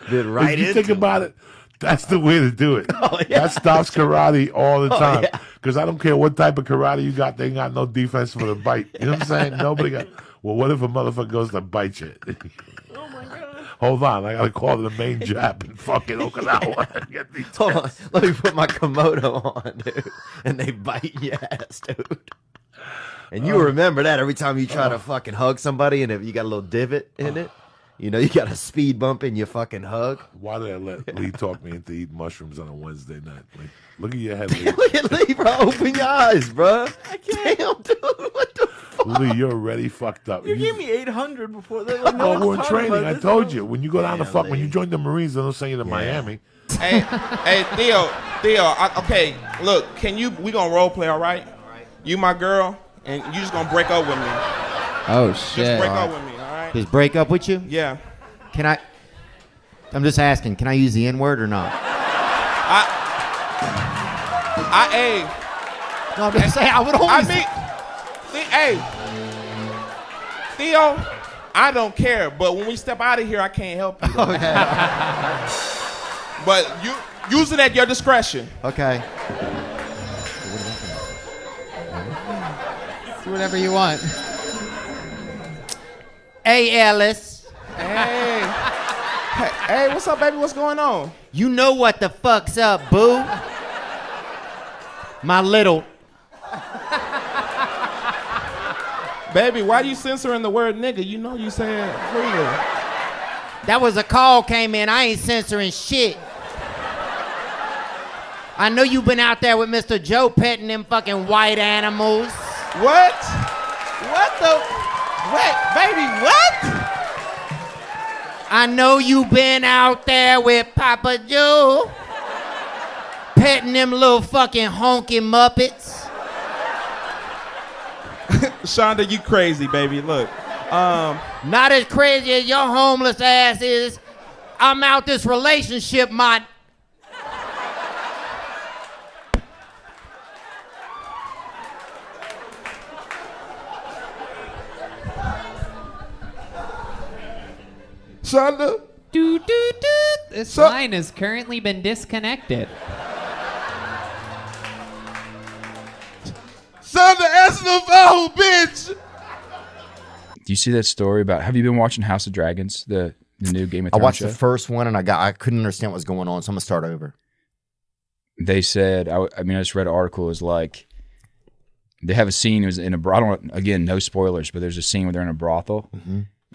S1: Bit right
S3: If you
S1: into
S3: think
S1: him.
S3: about it, that's the way to do it.
S1: Oh, yeah.
S3: That stops karate all the
S1: Oh,
S3: time.
S1: yeah.
S3: Because I don't care what type of karate you got, they ain't got no defense for the bite. You know what I'm saying? Nobody got. Well, what if a motherfucker goes to bite you? Oh my God. Hold on, I gotta call the main Jap in fucking Okinawa and get these.
S1: Hold on. Let me put my Komodo on, dude. And they bite your ass, dude. And you remember that every time you try to fucking hug somebody and if you got a little divot in it. You know, you got a speed bump in your fucking hug.
S3: Why did I let Lee talk me into eating mushrooms on a Wednesday night? Like, look at your head, Lee.
S1: Look at Lee, bro. Open your eyes, bro. I can't. Damn, dude. What the fuck?
S3: Lee, you're already fucked up.
S7: You gave me 800 before. Like, no
S3: Oh, we're in
S7: one's talking
S3: training.
S7: about
S3: I
S7: this.
S3: told you. When you go down when you join the Marines, they'll send you to Miami.
S16: Hey, Theo, okay, look, we gonna role play, all right? You my girl, and you just gonna break up with me.
S13: Oh
S16: Just
S13: shit!
S16: break up with me, all right?
S13: Just break up with you?
S16: Yeah.
S13: Can I? I'm just asking. Can I use the N word or not? No, I'm just saying. I would always.
S16: Theo, I don't care, but when we step out of here, I can't help you. But you use it at your discretion.
S13: Okay. Do whatever you want. Hey, Ellis.
S16: Hey, what's up, baby? What's going on?
S13: You know what the fuck's up, boo? My little.
S16: Baby, why you censoring the word nigga? You know you saying freely.
S13: That was a call came in. I ain't censoring shit. I know you've been out there with Mr. Joe petting them fucking white animals.
S16: What? What the? Wait, baby, what?
S13: I know you've been out there with Papa Joe petting them little fucking honky muppets.
S16: Shonda, you crazy, baby. Look.
S13: Not as crazy as your homeless ass is. I'm out this relationship, my.
S16: Shonda.
S10: Do, do, do. This line has currently been disconnected.
S16: Shonda, answer the phone, bitch.
S6: Do you see that story about? Have you been watching House of Dragons, the new Game of
S1: I
S6: Thrones
S1: watched
S6: show?
S1: the first one and I couldn't understand what was going on, so I'm gonna start over.
S6: They said, I just read an article. It was like they have a scene. It was in a brothel. Again, no spoilers, but there's a scene where they're in a brothel,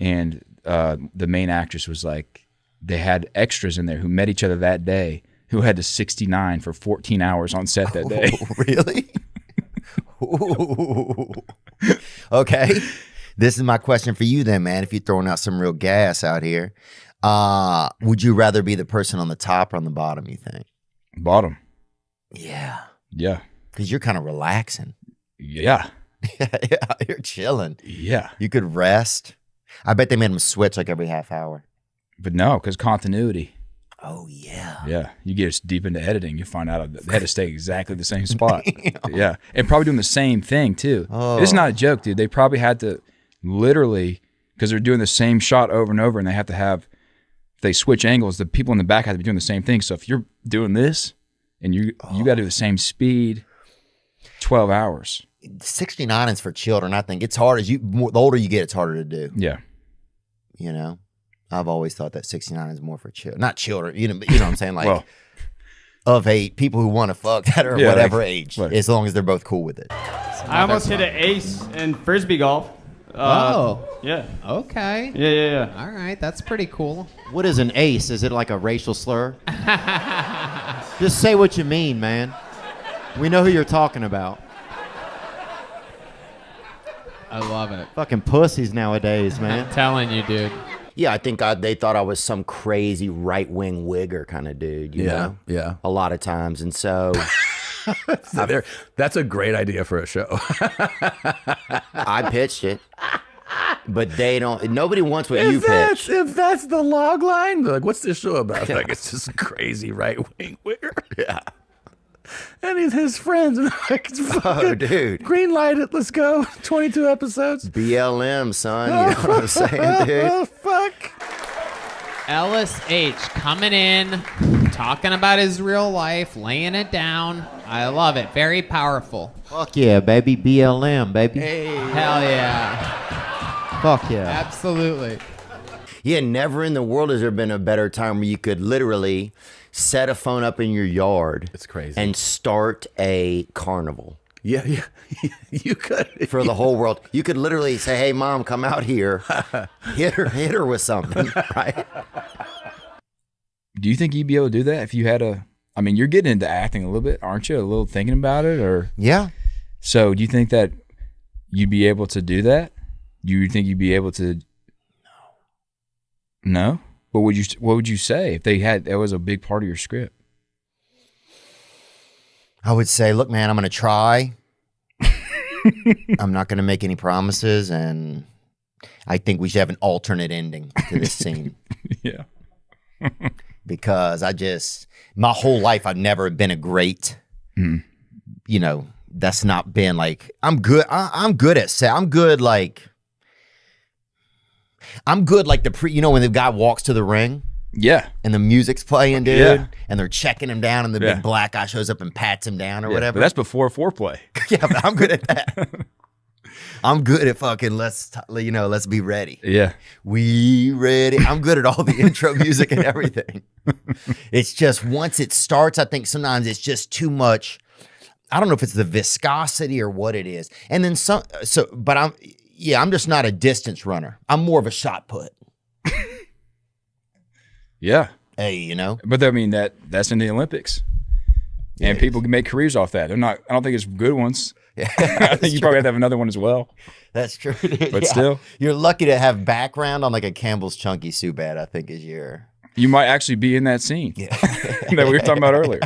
S6: and the main actress was like, they had extras in there who met each other that day, who had to 69 for 14 hours on set that day.
S1: Oh, really? Okay. This is my question for you then, man. If you're throwing out some real gas out here, would you rather be the person on the top or on the bottom, you think?
S6: Bottom.
S1: Yeah.
S6: Yeah.
S1: Because you're kind of relaxing.
S6: Yeah.
S1: Yeah, you're chilling.
S6: Yeah.
S1: You could rest. I bet they made them switch like every half hour.
S6: But no, because continuity.
S1: Oh yeah.
S6: Yeah, you get deep into editing, you find out they had to stay exactly the same spot. Yeah, and probably doing the same thing too.
S1: Oh.
S6: It's not a joke, dude. They probably had to literally, because they're doing the same shot over and over, and they have to have, if they switch angles, the people in the back have to be doing the same thing. So if you're doing this, and you got to do the same speed, 12 hours.
S1: 69 is for children. I think it's hard the older you get, it's harder to do.
S6: Yeah.
S1: You know, I've always thought that 69 is more for children, not children. You know what I'm saying? Like,
S6: well,
S1: of people who want to fuck that are whatever age, as long as they're both cool with it.
S12: I almost hit an ace in frisbee golf. Yeah.
S10: Okay.
S12: Yeah.
S10: All right, that's pretty cool.
S13: What is an ace? Is it like a racial slur? Just say what you mean, man. We know who you're talking about.
S10: I love it.
S13: Fucking pussies nowadays, man.
S10: I'm telling you, dude.
S1: Yeah, I think they thought I was some crazy right-wing wigger kind of dude. You know?
S8: Yeah.
S1: A lot of times, and so
S8: that's a great idea for a show.
S1: I pitched it, but they don't. Nobody wants what you pitch.
S8: If that's the log line, they're like, what's this show about? Like, it's just crazy right-wing wigger.
S1: Yeah.
S8: And his friends are like, it's fucking,
S1: dude.
S8: Green light it, let's go. 22 episodes.
S1: BLM, son. You know what I'm saying, dude?
S8: Oh, fuck.
S10: Ellis H. coming in, talking about his real life, laying it down. I love it. Very powerful.
S13: Fuck yeah, baby. BLM, baby.
S10: Hell yeah.
S13: Fuck yeah.
S10: Absolutely.
S1: Yeah, never in the world has there been a better time where you could literally set a phone up in your yard.
S8: It's crazy.
S1: And start a carnival.
S8: Yeah. You could.
S1: For the whole world. You could literally say, hey, Mom, come out here. hit her with something, right?
S6: Do you think you'd be able to do that if you had I mean, you're getting into acting a little bit, aren't you? A little thinking about it, or?
S1: Yeah.
S6: So do you think that you'd be able to do that? Do you think you'd be able to? No? What would you say if that was a big part of your script?
S1: I would say, look, man, I'm going to try. I'm not going to make any promises, and I think we should have an alternate ending to this scene.
S6: Yeah.
S1: Because my whole life, I've never been a great, you know, that's not been like, I'm good like when the guy walks to the ring.
S6: Yeah.
S1: And the music's playing, dude.
S6: Yeah.
S1: And they're checking him down, and the big black guy shows up and pats him down or whatever.
S6: But that's before foreplay.
S1: Yeah, but I'm good at that. I'm good at fucking let's be ready.
S6: Yeah.
S1: We ready. I'm good at all the intro music and everything. It's just once it starts, I think sometimes it's just too much. I don't know if it's the viscosity or what it is. And then but I'm just not a distance runner. I'm more of a shot put.
S6: Yeah.
S1: Hey, you know.
S6: But I mean that's in the Olympics. Yeah, and people can make careers off that. I don't think it's good ones.
S1: Yeah,
S6: I think you probably have to have another one as well.
S1: That's true, dude.
S6: But still.
S1: You're lucky to have background on like a Campbell's Chunky Subad, I think is your.
S6: You might actually be in that scene.
S1: Yeah.
S6: that we were talking about earlier.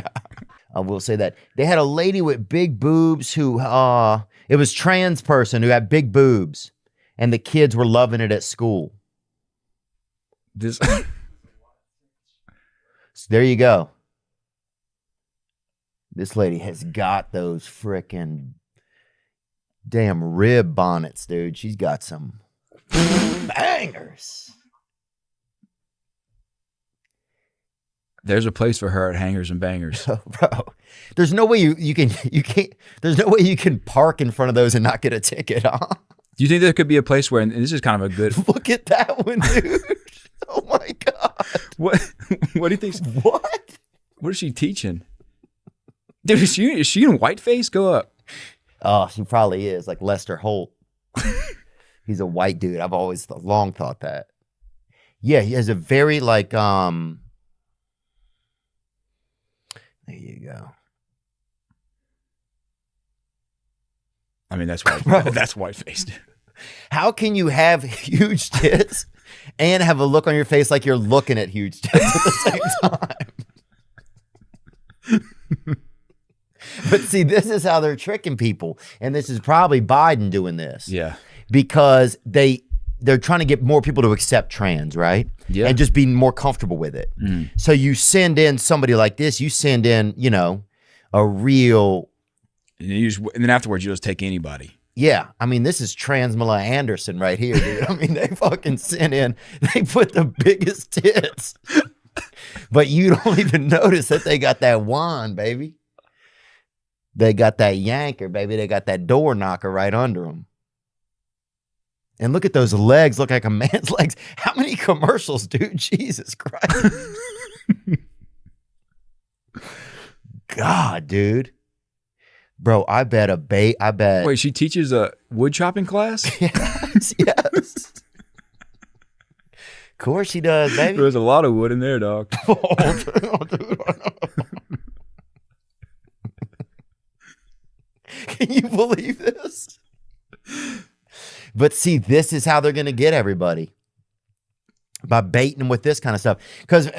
S1: I will say that. They had a lady with big boobs who it was trans person who had big boobs, and the kids were loving it at school.
S6: This
S1: So there you go. This lady has got those frickin' damn rib bonnets, dude. She's got some bangers.
S6: There's a place for her at Hangers and Bangers.
S1: Oh, bro, there's no way you can't. There's no way you can park in front of those and not get a ticket, huh?
S6: Do you think there could be a place where, and this is kind of a good.
S1: Look at that one, dude. Oh my god.
S6: What do you think?
S1: What?
S6: What is she teaching? Dude, is she in whiteface? Go up.
S1: Oh, she probably is, like Lester Holt. He's a white dude. I've always long thought that. Yeah, he has a very like there you go.
S6: I mean, that's white. That's whiteface, dude.
S1: How can you have huge tits and have a look on your face like you're looking at huge tits at the same time? But see, this is how they're tricking people. And this is probably Biden doing this.
S6: Yeah.
S1: Because they're trying to get more people to accept trans, right?
S6: Yeah.
S1: And just be more comfortable with it. So you send in somebody like this, you send in, you know, a real.
S6: And then afterwards, you just take anybody.
S1: Yeah. I mean, this is Transmala Anderson right here, dude. I mean, they fucking sent in, they put the biggest tits. But you don't even notice that they got that wand, baby. They got that yanker, baby. They got that door knocker right under them. And look at those legs. Look like a man's legs. How many commercials, dude? Jesus Christ. God, dude. Bro, I bet.
S6: Wait, she teaches a wood chopping class?
S1: Yes. Of course she does, baby.
S6: There's a lot of wood in there, dog.
S1: Can you believe this? But see, this is how they're going to get everybody. By baiting them with this kind of stuff. Because,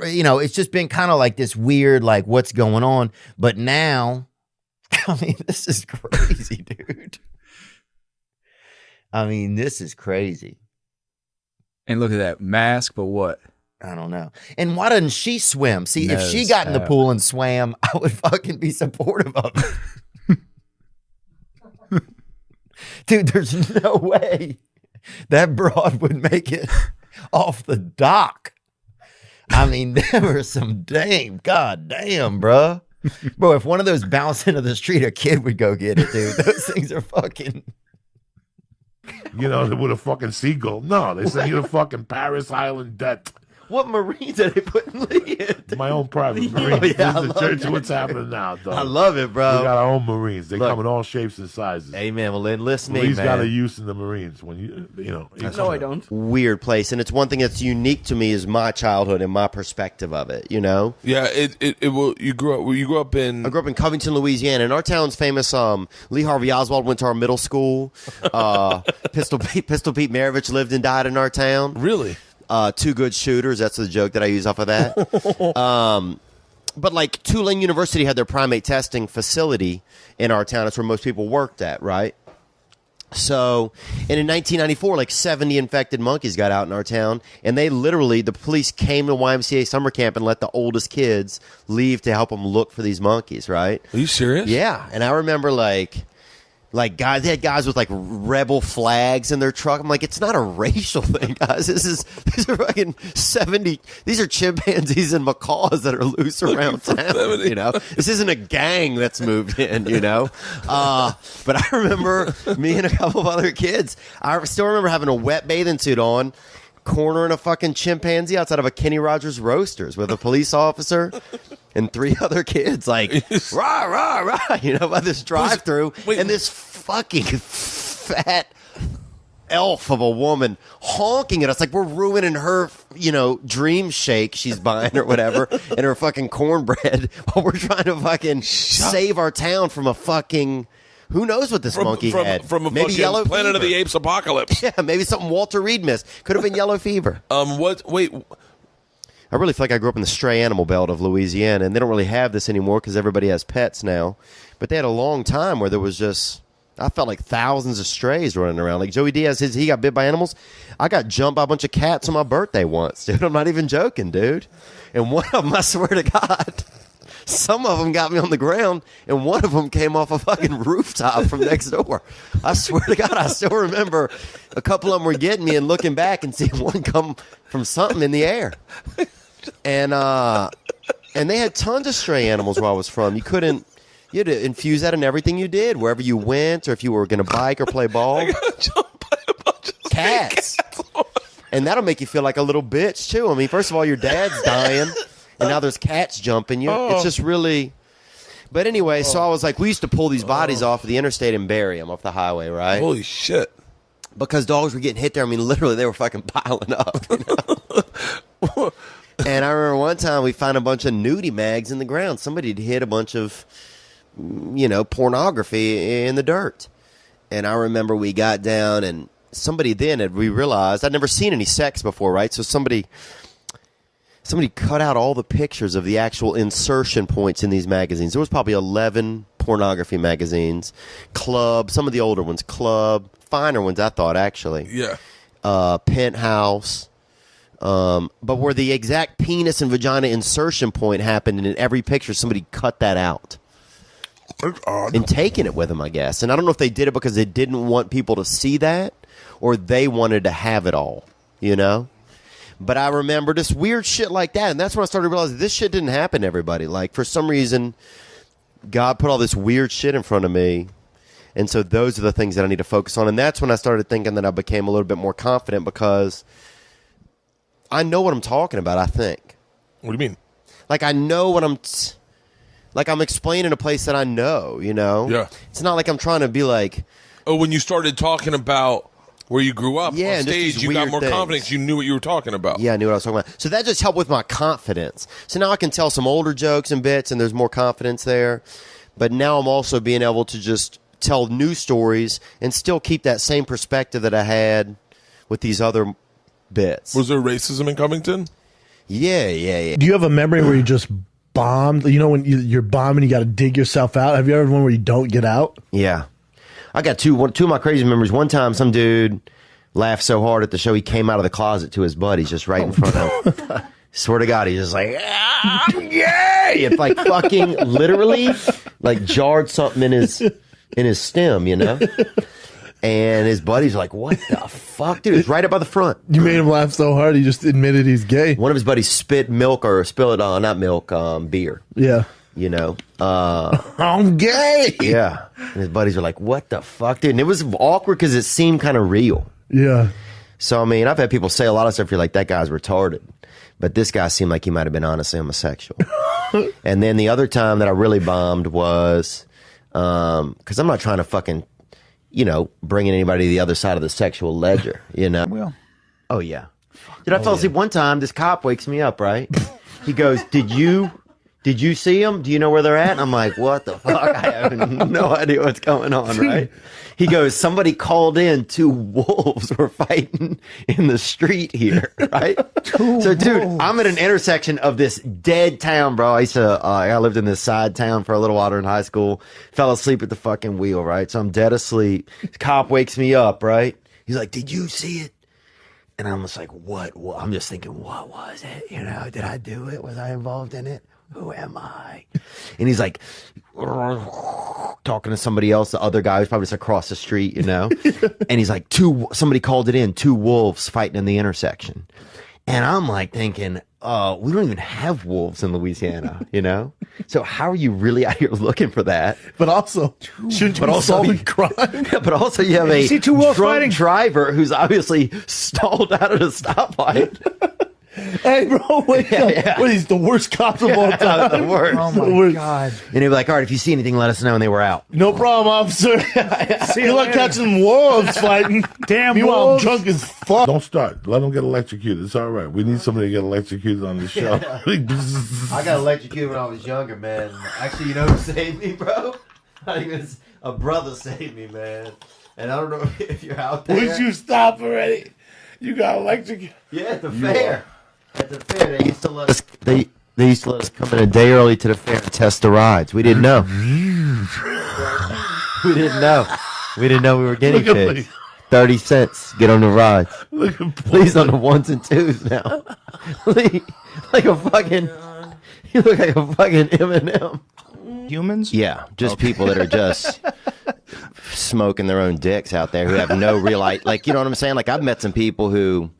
S1: you know, it's just been kind of like this weird, like, what's going on? But now, I mean, this is crazy, dude. I mean, this is crazy.
S6: And look at that mask, but what?
S1: I don't know. And why doesn't she swim? See, if she
S6: Knows
S1: got in the
S6: how.
S1: pool and swam, I would fucking be supportive of it. Dude, there's no way that broad would make it off the dock. I mean, there were some god damn, bro. Bro, if one of those bounced into the street, a kid would go get it, dude. Those things are fucking.
S3: You know, with a fucking seagull. No, they send you to fucking Paris Island debt.
S1: What Marines are they putting Lee in?
S3: My own private Marines.
S1: Oh, yeah,
S3: This is the church. What's happening now, dog?
S1: I love it, bro.
S3: We got our own Marines. They
S1: Look.
S3: come in all shapes and sizes.
S1: Amen. Well, enlist me,
S3: Lee's
S1: man.
S3: got a use in the Marines. When you know.
S7: No, I don't.
S2: Weird place, and it's one thing that's unique to me is my childhood and my perspective of it. You know.
S17: Yeah, it will. You grew up in.
S2: I grew up in Covington, Louisiana, and our town's famous. Lee Harvey Oswald went to our middle school. Pistol Pete Maravich lived and died in our town.
S17: Really?
S2: Two good shooters. That's the joke that I use off of that. But like Tulane University had their primate testing facility in our town. That's where most people worked at, right? So, and in 1994, like 70 infected monkeys got out in our town, and the police came to YMCA summer camp and let the oldest kids leave to help them look for these monkeys, right?
S17: Are you serious?
S2: Yeah, and I remember like guys, they had guys with like rebel flags in their truck. I'm like, it's not a racial thing, guys. These are fucking 70. These are chimpanzees and macaws that are loose around town. You know, this isn't a gang that's moved in. You know, but I remember me and a couple of other kids. I still remember having a wet bathing suit on, cornering a fucking chimpanzee outside of a Kenny Rogers Roasters with a police officer and 3 other kids, like rah rah rah, you know, by this drive-through, and this fucking fat elf of a woman honking at us like we're ruining her, you know, dream shake she's buying or whatever, and her fucking cornbread while we're trying to fucking save our town from a fucking. Who knows what this monkey had?
S17: From a
S2: maybe
S17: fucking
S2: yellow
S17: Planet
S2: fever.
S17: of the Apes apocalypse.
S2: Yeah, maybe something Walter Reed missed. Could have been yellow fever.
S17: Wait.
S2: I really feel like I grew up in the stray animal belt of Louisiana, and they don't really have this anymore because everybody has pets now. But they had a long time where there was just, I felt like thousands of strays running around. Like Joey Diaz, he got bit by animals. I got jumped by a bunch of cats on my birthday once, dude. I'm not even joking, dude. And one of them, I swear to God, some of them got me on the ground, and one of them came off a fucking rooftop from next door. I swear to God, I still remember a couple of them were getting me and looking back and seeing one come from something in the air. And they had tons of stray animals where I was from. You had to infuse that in everything you did, wherever you went, or if you were going to bike or play ball.
S17: I got jumped by a bunch of
S2: Cats. And that'll make you feel like a little bitch, too. I mean, first of all, your dad's dying, and now there's cats jumping you. It's just really... But anyway, so I was like, we used to pull these bodies off of the interstate and bury them off the highway, right?
S17: Holy shit.
S2: Because dogs were getting hit there. I mean, literally, they were fucking piling up. You know? And I remember one time we found a bunch of nudie mags in the ground. Somebody had hid a bunch of, you know, pornography in the dirt. And I remember we got down and somebody we realized I'd never seen any sex before, right? So somebody cut out all the pictures of the actual insertion points in these magazines. There was probably 11 pornography magazines, Club, some of the older ones, Club, finer ones I thought actually.
S17: Yeah.
S2: penthouse. But where the exact penis and vagina insertion point happened, and in every picture somebody cut that out. And taking it with them, I guess. And I don't know if they did it because they didn't want people to see that, or they wanted to have it all, you know? But I remember just weird shit like that, and that's when I started realizing this shit didn't happen to everybody. Like, for some reason, God put all this weird shit in front of me, and so those are the things that I need to focus on. And that's when I started thinking that I became a little bit more confident, because I know what I'm talking about, I think.
S17: What do you mean?
S2: Like, I know what I'm... Like, I'm explaining a place that I know, you know?
S17: Yeah.
S2: It's not like I'm trying to be like...
S17: Oh, when you started talking about where you grew up
S2: Yeah,
S17: on
S2: and just
S17: stage,
S2: these
S17: you got
S2: weird
S17: more
S2: things.
S17: confidence. You knew what you were talking about.
S2: Yeah, I knew what I was talking about. So that just helped with my confidence. So now I can tell some older jokes and bits, and there's more confidence there. But now I'm also being able to just tell new stories and still keep that same perspective that I had with these other bits.
S17: Was there racism in Covington?
S2: Yeah.
S9: Do you have a memory where you just bombed? You know, when you're bombing, you got to dig yourself out. Have you ever had one where you don't get out?
S2: Yeah. I got two of my crazy memories. One time, some dude laughed so hard at the show, he came out of the closet to his buddies just right in front of him. Swear to God, he's just like, I'm gay! It like fucking literally like jarred something in his stem, you know? And his buddies are like, what the fuck? Dude, it's right up by the front.
S9: You made him laugh so hard, he just admitted he's gay.
S2: One of his buddies spit not milk, beer.
S9: Yeah.
S2: You know?
S9: I'm gay!
S2: Yeah. And his buddies are like, what the fuck, dude? And it was awkward because it seemed kind of real.
S9: Yeah.
S2: So, I mean, I've had people say a lot of stuff, you're like, that guy's retarded. But this guy seemed like he might have been honestly homosexual. And then the other time that I really bombed was, because I'm not trying to fucking, bring in anybody to the other side of the sexual ledger, you know?
S15: Well.
S2: Oh, yeah. Dude, I fell asleep one time. This cop wakes me up, right? He goes, Did you see them? Do you know where they're at? And I'm like, what the fuck? I have no idea what's going on, right? He goes, somebody called in, 2 wolves were fighting in the street here, right? Dude, I'm at an intersection of this dead town, bro. I lived in this side town for a little while during high school. Fell asleep at the fucking wheel, right? So I'm dead asleep. This cop wakes me up, right? He's like, did you see it? And I'm just like, what? I'm just thinking, what was it? Did I do it? Was I involved in it? Who am I? And he's like talking to somebody else, the other guy who's probably just across the street, and he's like, somebody called it in, 2 wolves fighting in the intersection. And I'm like thinking, we don't even have wolves in Louisiana, So how are you really out here looking for that?
S9: But also, shouldn't you be solving crime?
S2: But also you have a drunk driver who's obviously stalled out at a stoplight.
S9: Hey, bro, wake up.
S2: Yeah.
S9: What, he's the worst cop of all time.
S2: The worst.
S15: Oh, my God.
S2: And he'd be like, all right, if you see anything, let us know. And they were out.
S9: No problem, officer.
S15: See
S9: Good
S15: you
S9: luck
S15: later.
S9: catching wolves fighting.
S15: Damn
S9: Meanwhile, I'm
S15: wolves.
S9: drunk as fuck.
S3: Don't start. Let them get electrocuted. It's all right. We need somebody to get electrocuted on the show.
S2: I got electrocuted when I was younger, man. Actually, you know who saved me, bro? A brother saved me, man. And I don't know if you're out there.
S3: Would you stop already? You got electrocuted.
S2: Yeah, at the fair. At the fair, they used to let us. They used to let us come in a day early to the fair and test the rides. We didn't know. We didn't know. We didn't know we were guinea
S3: Look at
S2: pigs. 30 cents. Get on the rides.
S3: Look at
S2: Please on the 1s and 2s now. like a fucking. You look like a fucking Eminem.
S5: Humans?
S2: Yeah, just people that are just smoking their own dicks out there who have no real like, you know what I'm saying? Like, I've met some people who,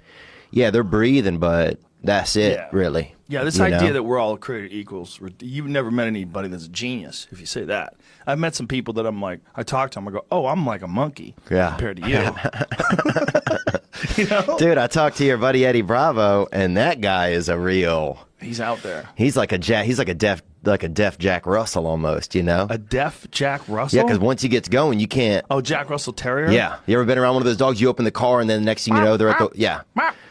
S2: yeah, they're breathing, but that's it, really.
S5: Yeah, this idea that we're all created equals. You've never met anybody that's a genius, if you say that. I've met some people that I'm like, I talk to them, I go, oh, I'm like a monkey compared to you.
S2: Dude, I talked to your buddy Eddie Bravo, and that guy is a real.
S5: He's out there.
S2: He's like a deaf Jack Russell almost,
S5: A deaf Jack Russell?
S2: Yeah, because once he gets going, you can't.
S5: Oh, Jack Russell Terrier?
S2: Yeah. You ever been around one of those dogs? You open the car, and then the next thing you know, they're at the. Yeah.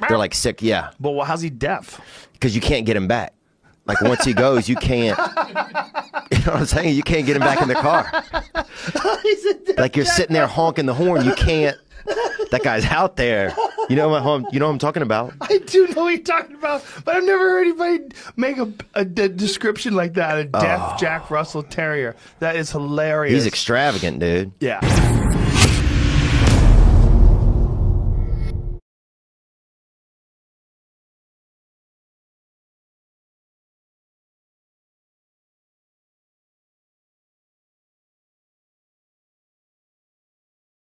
S2: They're like sick. Yeah.
S5: But well, how's he deaf?
S2: Because you can't get him back. Like, once he goes, you can't. You know what I'm saying? You can't get him back in the car. Like, you're sitting there honking the horn. You can't. That guy's out there. You know what I'm talking about?
S5: I do know what you're talking about, but I've never heard anybody make a description like that. A deaf Jack Russell Terrier. That is hilarious.
S2: He's extravagant, dude.
S5: Yeah.